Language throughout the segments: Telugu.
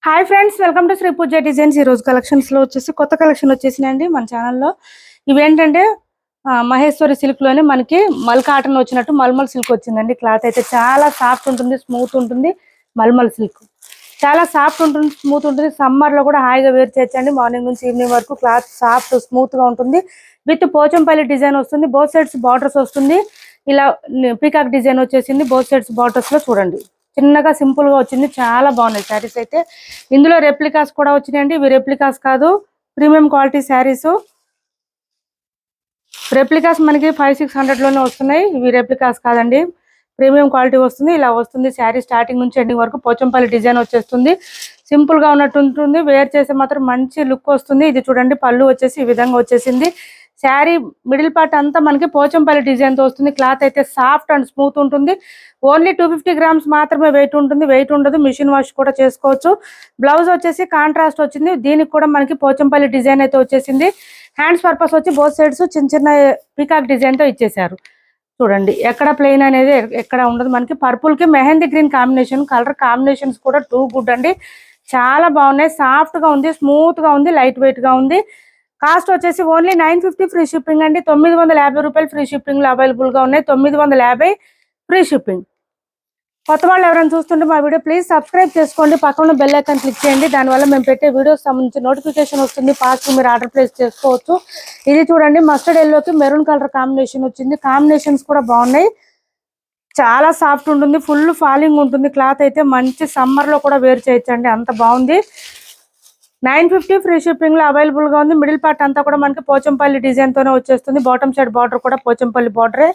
Hi friends, welcome to Shri Pooja designs. ఈ రోజు కలెక్షన్స్ లో వచ్చేసి కొత్త కలెక్షన్ వచ్చేసినాయండి మన ఛానల్లో. ఇవేంటంటే మహేశ్వరి సిల్క్ లోనే మనకి మల్ కాటన్ వచ్చినట్టు మల్మల్ సిల్క్ వచ్చిందండి. క్లాత్ అయితే చాలా సాఫ్ట్ ఉంటుంది, స్మూత్ ఉంటుంది. మల్మల్ సిల్క్ చాలా సాఫ్ట్ ఉంటుంది, స్మూత్ ఉంటుంది. సమ్మర్ లో కూడా హాయిగా వేర్ చేయొచ్చండి. మార్నింగ్ నుంచి ఈవినింగ్ వరకు క్లాత్ సాఫ్ట్ స్మూత్ గా ఉంటుంది. విత్ పోచంపల్లి డిజైన్ వస్తుంది. బోత్ సైడ్స్ బార్డర్స్ వస్తుంది. ఇలా పీకాక్ డిజైన్ వచ్చేసింది. బోత్ సైడ్స్ బార్డర్స్ లో చూడండి, చిన్నగా సింపుల్ గా వచ్చింది. చాలా బాగున్నాయి శారీస్ అయితే. ఇందులో రెప్లికాస్ కూడా వచ్చినాయండి. ఇవి రెప్లికాస్ కాదు, ప్రీమియం క్వాలిటీ శారీస్. రెప్లికాస్ మనకి 500-600 లోనే వస్తున్నాయి. ఇవి రెప్లికాస్ కాదండి, ప్రీమియం క్వాలిటీ వస్తుంది. ఇలా వస్తుంది శారీ. స్టార్టింగ్ నుంచి ఎండింగ్ వరకు పోచంపల్లి డిజైన్ వచ్చేస్తుంది. సింపుల్ గా ఉన్నట్టు ఉంటుంది. వేర్ చేస్తే మాత్రం మంచి లుక్ వస్తుంది. ఇది చూడండి, పళ్ళు వచ్చేసి ఈ విధంగా వచ్చేసింది. శారీ మిడిల్ పార్ట్ అంతా మనకి పోచంపల్లి డిజైన్ తో వస్తుంది. క్లాత్ అయితే సాఫ్ట్ అండ్ స్మూత్ ఉంటుంది. ఓన్లీ 250 గ్రామ్స్ మాత్రమే వెయిట్ ఉంటుంది. వెయిట్ ఉండదు, మిషన్ వాష్ కూడా చేసుకోవచ్చు. బ్లౌజ్ వచ్చేసి కాంట్రాస్ట్ వచ్చింది. దీనికి కూడా మనకి పోచంపల్లి డిజైన్ అయితే వచ్చేసింది. హ్యాండ్స్ పర్పస్ వచ్చి బోత్ సైడ్స్ చిన్న చిన్న పీకాక్ డిజైన్ తో ఇచ్చేసారు. చూడండి, ఎక్కడ ప్లెయిన్ అనేది ఎక్కడ ఉండదు. మనకి పర్పుల్ కి mehndi green combination. Colour combinations కూడా టూ గుడ్ అండి. చాలా బాగున్నాయి. సాఫ్ట్ గా ఉంది, స్మూత్ గా ఉంది, లైట్ వెయిట్ గా ఉంది. కాస్ట్ వచ్చేసి ఓన్లీ 950 ఫ్రీ షిప్పింగ్ అండి. 950 రూపాయలు ఫ్రీ షిప్పింగ్ లో అవైలబుల్ గా ఉన్నాయి. 950 ఫ్రీ షిప్పింగ్. కొత్త వాళ్ళు ఎవరైనా చూస్తుంటే మా వీడియో ప్లీజ్ సబ్స్క్రైబ్ చేసుకోండి. పక్కన బెల్ ఐకాన్ క్లిక్ చేయండి. దానివల్ల మేము పెట్టే వీడియోస్ సంబంధించి నోటిఫికేషన్ వస్తుంది. ఫాస్ట్ మీరు ఆర్డర్ ప్లేస్ చేసుకోవచ్చు. ఇది చూడండి, మస్టర్డ్ ఎల్లోకి మెరూన్ కలర్ కాంబినేషన్ వచ్చింది. కాంబినేషన్స్ కూడా బాగున్నాయి. చాలా సాఫ్ట్ ఉంటుంది, ఫుల్ ఫాలింగ్ ఉంటుంది. క్లాత్ అయితే మంచి సమ్మర్ లో కూడా వేర్ చేయొచ్చండి, అంత బాగుంది. 950 ఫ్రీ షిప్పింగ్ లో అవైలబుల్ గా ఉంది. మిడిల్ పార్ట్ అంతా కూడా మనకి పోచంపల్లి డిజైన్ తోనే వచ్చేస్తుంది. బాటమ్ సైడ్ బార్డర్ కూడా పోచంపల్లి బార్డరే.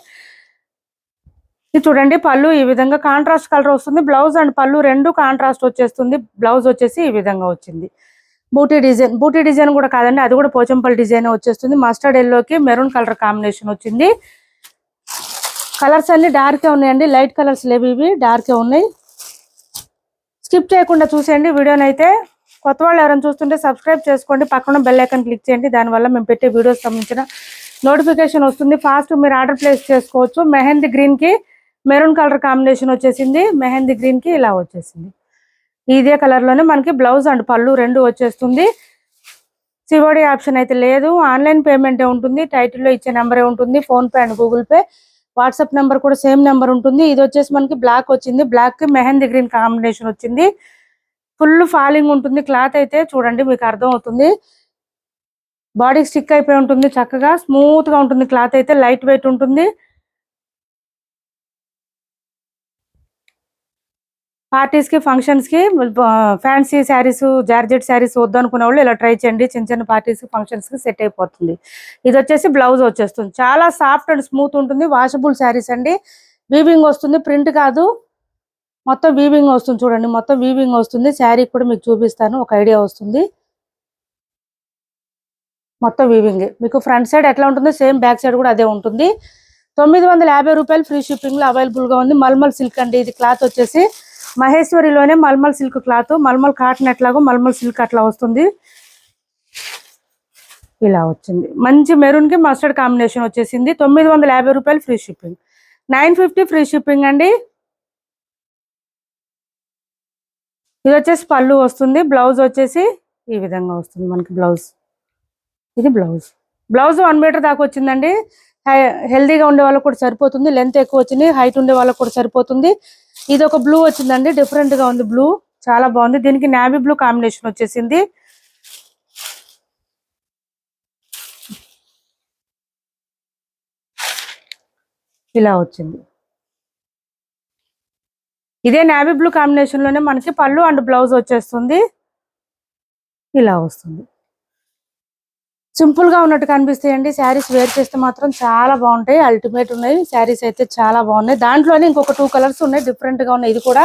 ఇది చూడండి, పళ్ళు ఈ విధంగా కాంట్రాస్ట్ కలర్ వస్తుంది. బ్లౌజ్ అండ్ పళ్ళు రెండు కాంట్రాస్ట్ వచ్చేస్తుంది. బ్లౌజ్ వచ్చేసి ఈ విధంగా వచ్చింది. బూటీ డిజైన్ కూడా కాదండి, అది కూడా పోచంపల్లి డిజైన్ వచ్చేస్తుంది. మస్టర్డ్ ఎల్లోకి మెరూన్ కలర్ కాంబినేషన్ వచ్చింది. కలర్స్ అన్ని డార్కే ఉన్నాయండి, లైట్ కలర్స్ లేవు, ఇవి డార్కే ఉన్నాయి. స్కిప్ చేయకుండా చూసేయండి వీడియోని అయితే. కొత్త వాళ్ళు ఎవరైనా చూస్తుంటే సబ్స్క్రైబ్ చేసుకోండి. పక్కన బెల్ ఐకాన్ క్లిక్ చేయండి. దానివల్ల మేము పెట్టే వీడియోస్ సంబంధించిన నోటిఫికేషన్ వస్తుంది. ఫాస్ట్ మీరు ఆర్డర్ ప్లేస్ చేసుకోవచ్చు. మెహందీ గ్రీన్ కి మెరూన్ కలర్ కాంబినేషన్ వచ్చేసింది. మెహందీ గ్రీన్ కి ఇలా వచ్చేసింది. ఇదే కలర్ లోనే మనకి బ్లౌజ్ అండ్ పళ్ళు రెండు వచ్చేస్తుంది. సిఓడి ఆప్షన్ అయితే లేదు, ఆన్లైన్ పేమెంటే ఉంటుంది. టైటిల్లో ఇచ్చే నెంబరే ఉంటుంది. Phone pay and Google pay. WhatsApp number కూడా సేమ్ నెంబర్ ఉంటుంది. ఇది వచ్చేసి మనకి బ్లాక్ వచ్చింది. బ్లాక్ కి మెహందీ గ్రీన్ కాంబినేషన్ వచ్చింది. ఫుల్ ఫాలింగ్ ఉంటుంది. క్లాత్ అయితే చూడండి, మీకు అర్థం అవుతుంది. బాడీ స్టిక్ అయిపోయి ఉంటుంది. చక్కగా స్మూత్ గా ఉంటుంది. క్లాత్ అయితే లైట్ వెయిట్ ఉంటుంది. పార్టీస్ కి, ఫంక్షన్స్ కి, ఫ్యాన్సీ శారీస్, జార్జెట్ శారీస్ వద్దనుకునే వాళ్ళు ఇలా ట్రై చేయండి. చిన్న చిన్న పార్టీస్ కి, ఫంక్షన్స్ కి సెట్ అయిపోతుంది. ఇది వచ్చేసి బ్లౌజ్ వచ్చేస్తుంది. చాలా సాఫ్ట్ అండ్ స్మూత్ ఉంటుంది. వాషబుల్ శారీస్ అండి. వీవింగ్ వస్తుంది, ప్రింట్ కాదు, మొత్తం వీవింగ్ వస్తుంది. చూడండి, మొత్తం వీవింగ్ వస్తుంది. శారీ కూడా మీకు చూపిస్తాను, ఒక ఐడియా వస్తుంది. మొత్తం వీవింగ్. మీకు ఫ్రంట్ సైడ్ ఎట్లా ఉంటుందో సేమ్ బ్యాక్ సైడ్ కూడా అదే ఉంటుంది. 950 రూపాయలు ఫ్రీ షిప్పింగ్ లో అవైలబుల్ గా ఉంది. మల్మల్ సిల్క్ అండి. ఇది క్లాత్ వచ్చేసి మహేశ్వరిలోనే mulmul silk cloth. Mulmul cotton ఎట్లాగో మల్మల్ సిల్క్ అట్లా వస్తుంది. ఇలా వచ్చింది. మంచి మెరూన్ కి మస్టర్డ్ కాంబినేషన్ వచ్చేసింది. 950 రూపాయలు ఫ్రీ షిప్పింగ్. 950 ఫ్రీ షిప్పింగ్ అండి. ఇది వచ్చేసి పళ్ళు వస్తుంది. బ్లౌజ్ వచ్చేసి ఈ విధంగా వస్తుంది మనకి బ్లౌజ్. ఇది బ్లౌజ్. బ్లౌజ్ 1 మీటర్ దాకా వచ్చిందండి. హెల్దీగా ఉండే వాళ్ళకి కూడా సరిపోతుంది. లెంత్ ఎక్కువ వచ్చింది, హైట్ ఉండే వాళ్ళకి కూడా సరిపోతుంది. ఇది ఒక బ్లూ వచ్చిందండి, డిఫరెంట్ గా ఉంది బ్లూ, చాలా బాగుంది. దీనికి నావీ బ్లూ కాంబినేషన్ వచ్చేసింది. ఇలా వచ్చింది. ఇదే నావీ బ్లూ కాంబినేషన్ లోనే మనకి పళ్ళు అండ్ బ్లౌజ్ వచ్చేస్తుంది. ఇలా వస్తుంది. సింపుల్ గా ఉన్నట్టు కనిపిస్తాయండి. శారీస్ వేర్ చేస్తే మాత్రం చాలా బాగుంటాయి. అల్టిమేట్ ఉన్నాయి శారీస్ అయితే, చాలా బాగున్నాయి. దాంట్లోనే ఇంకొక 2 కలర్స్ ఉన్నాయి, డిఫరెంట్ గా ఉన్నాయి. ఇది కూడా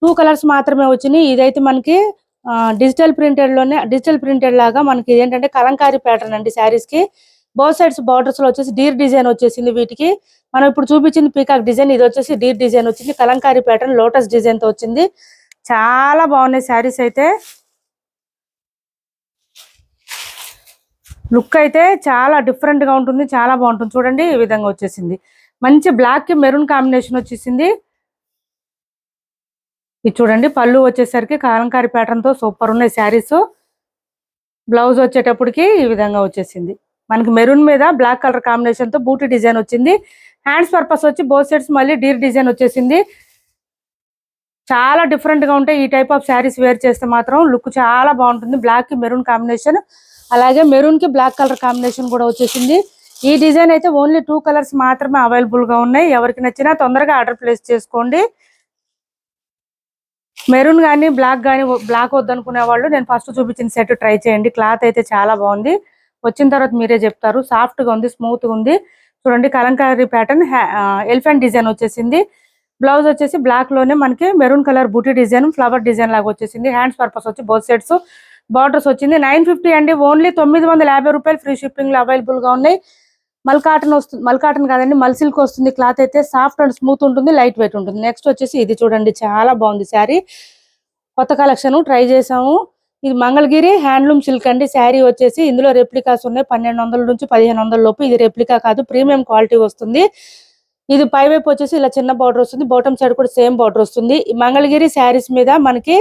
2 కలర్స్ మాత్రమే వచ్చినాయి. ఇదైతే మనకి డిజిటల్ ప్రింటెడ్ లాగా మనకి ఏంటంటే కలంకారీ ప్యాటర్న్ అండి. శారీస్ కి బోత్ సైడ్స్ బార్డర్స్ లో వచ్చేసి డీర్ డిజైన్ వచ్చేసింది. వీటికి మనం ఇప్పుడు చూపించింది పీకాక్ డిజైన్, ఇది వచ్చేసి డీర్ డిజైన్ వచ్చింది. కలంకారీ ప్యాటర్న్ లోటస్ డిజైన్ తో వచ్చింది. చాలా బాగున్నాయి శారీస్ అయితే. లుక్ అయితే చాలా డిఫరెంట్ గా ఉంటుంది, చాలా బాగుంటుంది. చూడండి, ఈ విధంగా వచ్చేసింది. మంచి బ్లాక్ కి మెరూన్ కాంబినేషన్ వచ్చేసింది. ఇది చూడండి పళ్ళు వచ్చేసరికి కలంకారీ ప్యాటర్న్ తో సూపర్ ఉన్నాయి శారీస్. బ్లౌజ్ వచ్చేటప్పటికి ఈ విధంగా వచ్చేసింది మనకి మెరూన్ మీద బ్లాక్ కలర్ కాంబినేషన్ తో బూటీ డిజైన్ వచ్చింది. హ్యాండ్స్ పర్పస్ వచ్చి బోత్ సైడ్స్ మళ్ళీ డీర్ డిజైన్ వచ్చేసింది. చాలా డిఫరెంట్ గా ఉంటాయి ఈ టైప్ ఆఫ్ శారీస్ వేర్ చేస్తే మాత్రం లుక్ చాలా బాగుంటుంది. బ్లాక్ కి మెరూన్ కాంబినేషన్, అలాగే మెరూన్ కి బ్లాక్ కలర్ కాంబినేషన్ కూడా వచ్చేసింది. ఈ డిజైన్ అయితే ఓన్లీ 2 కలర్స్ మాత్రమే అవైలబుల్ గా ఉన్నాయి. ఎవరికి నచ్చినా తొందరగా ఆర్డర్ ప్లేస్ చేసుకోండి. మెరూన్ కానీ బ్లాక్ కానీ, బ్లాక్ వద్దనుకునే వాళ్ళు నేను ఫస్ట్ చూపించిన సెట్ ట్రై చేయండి. క్లాత్ అయితే చాలా బాగుంది. వచ్చిన తర్వాత మీరే చెప్తారు. సాఫ్ట్ గా ఉంది, స్మూత్ గా ఉంది. చూడండి కలంకారీ ప్యాటర్న్ ఎలిఫెంట్ డిజైన్ వచ్చేసింది. బ్లౌజ్ వచ్చేసి బ్లాక్ లోనే మనకి మెరూన్ కలర్ బూటీ డిజైన్, ఫ్లవర్ డిజైన్ లాగా వచ్చేసింది. హ్యాండ్స్ పర్పస్ వచ్చి బోత్ సైడ్స్ బార్డర్స్ వచ్చింది. 950 అండి, ఓన్లీ 950 రూపాయలు ఫ్రీ షిప్పింగ్ లో అవైలబుల్ గా ఉన్నాయి. మల్ కాటన్ వస్తుంది, మల్ కాటన్ కాదండి మల్ సిల్క్ వస్తుంది. క్లాత్ అయితే సాఫ్ట్ అండ్ స్మూత్ ఉంటుంది, లైట్ వెయిట్ ఉంటుంది. నెక్స్ట్ వచ్చేసి ఇది చూడండి చాలా బాగుంది శారీ. కొత్త కలెక్షన్ ట్రై చేసాము. ఇది మంగళగిరి హ్యాండ్లూమ్ సిల్క్ అండి. శారీ వచ్చేసి ఇందులో రెప్లికాస్ ఉన్నాయి 1200 నుంచి 1500 లోపు. ఇది రెప్లికా కాదు, ప్రీమియం క్వాలిటీ వస్తుంది. ఇది పై వైపు వచ్చేసి ఇలా చిన్న బార్డర్ వస్తుంది, బాటమ్ సైడ్ కూడా సేమ్ బార్డర్ వస్తుంది. ఈ మంగళగిరి శారీస్ మీద మనకి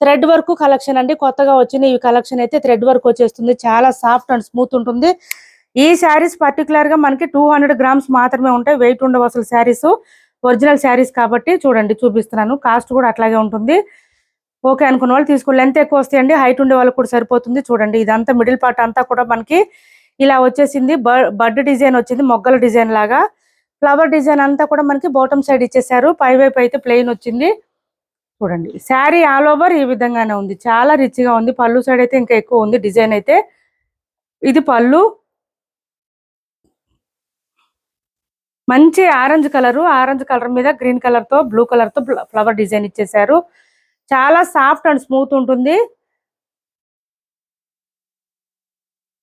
థ్రెడ్ వర్క్ కలెక్షన్ అండి, కొత్తగా వచ్చిన ఈ కలెక్షన్ అయితే థ్రెడ్ వర్క్ వచ్చేస్తుంది. చాలా సాఫ్ట్ అండ్ స్మూత్ ఉంటుంది. ఈ శారీస్ పర్టికులర్ గా మనకి 200 గ్రామ్స్ మాత్రమే ఉంటాయి, వెయిట్ ఉండవు అసలు. శారీస్ ఒరిజినల్ శారీస్ కాబట్టి చూడండి చూపిస్తున్నాను. కాస్ట్ కూడా అట్లాగే ఉంటుంది. ఓకే అనుకున్న వాళ్ళు తీసుకోండి. లెంత్ ఎక్కువ వస్తాయండి, హైట్ ఉండే వాళ్ళకి కూడా సరిపోతుంది. చూడండి ఇదంతా మిడిల్ పార్ట్ అంతా కూడా మనకి ఇలా వచ్చేసింది. బర్డ్ డిజైన్ వచ్చింది, మొగ్గల డిజైన్ లాగా. ఫ్లవర్ డిజైన్ అంతా కూడా మనకి బాటమ్ సైడ్ ఇచ్చేసారు. పై వైపు అయితే ప్లెయిన్ వచ్చింది. చూడండి శారీ ఆల్ ఓవర్ ఈ విధంగానే ఉంది, చాలా రిచ్ గా ఉంది. పళ్ళు సైడ్ అయితే ఇంకా ఎక్కువ ఉంది డిజైన్ అయితే. ఇది పళ్ళు మంచి ఆరెంజ్ కలర్ మీద గ్రీన్ కలర్ తో బ్లూ కలర్ తో ఫ్లవర్ డిజైన్ ఇచ్చేసారు. చాలా సాఫ్ట్ అండ్ స్మూత్ ఉంటుంది.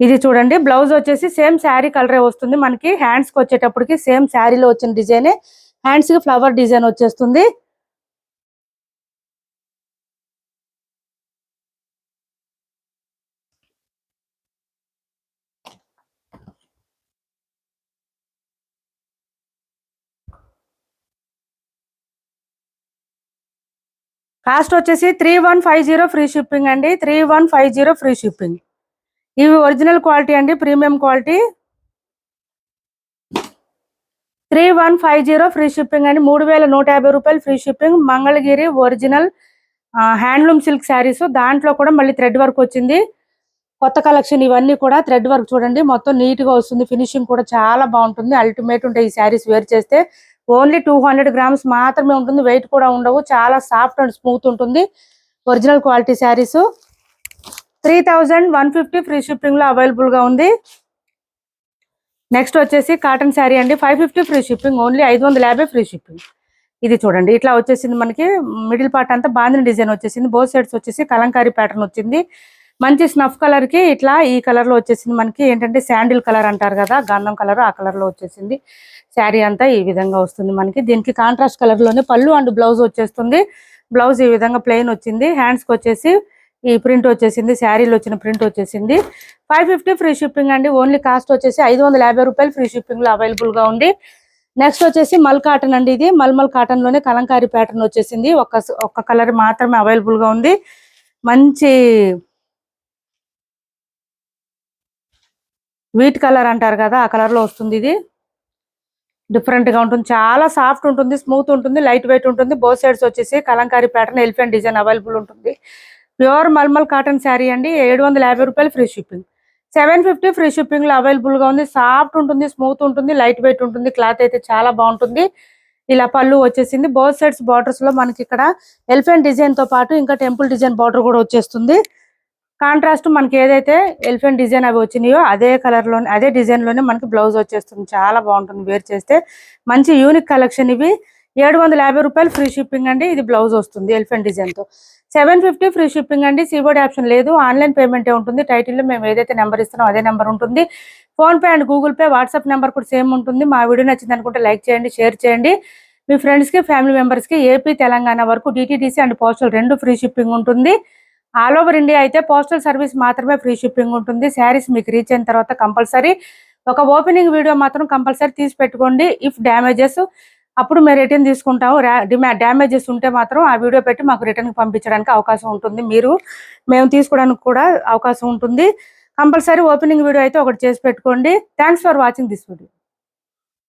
ఇది చూడండి బ్లౌజ్ వచ్చేసి సేమ్ శారీ కలరే వస్తుంది మనకి. హ్యాండ్స్ కి వచ్చేటప్పటికి సేమ్ శారీలో వచ్చిన డిజైనే, హ్యాండ్స్ కి ఫ్లవర్ డిజైన్ వచ్చేస్తుంది. కాస్ట్ వచ్చేసి 3150 ఫ్రీ షిప్పింగ్ అండి. 3150 ఫ్రీ షిప్పింగ్. ఇవి ఒరిజినల్ క్వాలిటీ అండి, ప్రీమియం క్వాలిటీ. 3150 ఫ్రీ షిప్పింగ్ అండి. 3150 రూపాయలు free shipping. Mangalagiri original handloom silk saris, దాంట్లో కూడా మళ్ళీ థ్రెడ్ వర్క్ వచ్చింది. కొత్త కలెక్షన్ ఇవన్నీ కూడా థ్రెడ్ వర్క్ చూడండి, మొత్తం నీట్ గా వస్తుంది. ఫినిషింగ్ కూడా చాలా బాగుంటుంది, అల్టిమేట్ ఉంటాయి ఈ శారీస్ వేర్ చేస్తే. ఓన్లీ 200 గ్రామ్స్ మాత్రమే ఉంటుంది, వెయిట్ కూడా ఉండవు. చాలా సాఫ్ట్ అండ్ స్మూత్ ఉంటుంది, original quality saris. 3150 free shipping లో అవైలబుల్ గా ఉంది. నెక్స్ట్ వచ్చేసి కాటన్ శారీ అండి, 550 free shipping, only 550 free shipping. ఇది చూడండి ఇట్లా వచ్చేసింది మనకి. మిడిల్ పార్ట్ అంతా బాందిని డిజైన్ వచ్చేసింది, బోత్ సైడ్స్ వచ్చేసి కలంకారీ ప్యాటర్న్ వచ్చింది. మంచి స్నఫ్ కలర్ కి ఇట్లా ఈ కలర్ లో వచ్చేసింది మనకి. ఏంటంటే శాండిల్ కలర్ అంటారు కదా, గంధం కలర్, ఆ కలర్ లో వచ్చేసింది. శారీ అంతా ఈ విధంగా వస్తుంది మనకి. దీనికి కాంట్రాస్ట్ కలర్ లోనే పళ్ళు అండ్ బ్లౌజ్ వచ్చేస్తుంది. బ్లౌజ్ ఈ విధంగా ప్లెయిన్ వచ్చింది. హ్యాండ్స్ కి వచ్చేసి ఈ ప్రింట్ వచ్చేసింది, శారీలో వచ్చిన ప్రింట్ వచ్చేసింది. 550 ఫ్రీ షిప్పింగ్ అండి. ఓన్లీ కాస్ట్ వచ్చేసి 550 రూపాయలు ఫ్రీ షిప్పింగ్ లో అవైలబుల్ గా ఉంది. నెక్స్ట్ వచ్చేసి మల్ కాటన్ అండి. ఇది మల్మల్ కాటన్ లోనే కలంకారీ ప్యాటర్న్ వచ్చేసింది. ఒక్క కలర్ మాత్రమే అవైలబుల్ గా ఉంది. మంచి వీట్ కలర్ అంటారు కదా, ఆ కలర్ లో వస్తుంది. ఇది డిఫరెంట్ గా ఉంటుంది, చాలా సాఫ్ట్ ఉంటుంది, స్మూత్ ఉంటుంది, లైట్ వెయిట్ ఉంటుంది. బోత్ సైడ్స్ వచ్చేసి Kalamkari pattern elephant design available ఉంటుంది. ప్యూర్ మల్మల్ కాటన్ శారీ అండి. 750 రూపాయలు ఫ్రీ షిప్పింగ్. 750 ఫ్రీ షిప్పింగ్ లో అవైలబుల్ గా ఉంది. సాఫ్ట్ ఉంటుంది, స్మూత్ ఉంటుంది, లైట్ వెయిట్ ఉంటుంది. క్లాత్ అయితే చాలా బాగుంటుంది. ఇలా పళ్ళు వచ్చేసింది. బోత్ సైడ్స్ బార్డర్స్ లో మనకి ఇక్కడ ఎలిఫెంట్ డిజైన్ తో పాటు ఇంకా టెంపుల్ డిజైన్ బార్డర్ కూడా వచ్చేస్తుంది. కాంట్రాస్ట్ మనకి ఏదైతే ఎలిఫెంట్ డిజైన్ అవి వచ్చినాయో అదే కలర్ లోనే, అదే డిజైన్ లోనే మనకి బ్లౌజ్ వచ్చేస్తుంది. చాలా బాగుంటుంది వేర్ చేస్తే. మంచి యూనిక్ కలెక్షన్ ఇవి. 750 రూపాయలు ఫ్రీ షిప్పింగ్ అండి. ఇది బ్లౌజ్ వస్తుంది ఎలిఫెంట్ డిజైన్ తో. 750 ఫ్రీ షిప్పింగ్ అండి. సీబోర్డ్ ఆప్షన్ లేదు, ఆన్లైన్ పేమెంటే ఉంటుంది. టైటిల్ లో మేము ఏదైతే నెంబర్ ఇస్తున్నాం అదే నెంబర్ ఉంటుంది. Phone pay and Google pay, WhatsApp number కూడా సేమ్ ఉంటుంది. మా వీడియో నచ్చింది అనుకుంటే లైక్ చేయండి, షేర్ చేయండి. మీ ఫ్రెండ్స్ కి, ఫ్యామిలీ మెంబర్స్ కి ఏపీ, తెలంగాణ వరకు DTDC and postal 2 free shipping ఉంటుంది. ఆల్ ఓవర్ ఇండియా అయితే పోస్టల్ సర్వీస్ మాత్రమే ఫ్రీ షిప్పింగ్ ఉంటుంది. శారీస్ మీకు రీచ్ అయిన తర్వాత కంపల్సరీ ఒక ఓపెనింగ్ వీడియో మాత్రం కంపల్సరీ తీసి పెట్టుకోండి. ఇఫ్ డ్యామేజెస్ అప్పుడు మేము రిటర్న్ తీసుకుంటాము. డ్యామేజెస్ ఉంటే మాత్రం ఆ వీడియో పెట్టి మాకు రిటర్న్ పంపించడానికి అవకాశం ఉంటుంది. మేము తీసుకోవడానికి కూడా అవకాశం ఉంటుంది. కంపల్సరీ ఓపెనింగ్ వీడియో అయితే ఒకటి చేసి పెట్టుకోండి. Thanks for watching this video.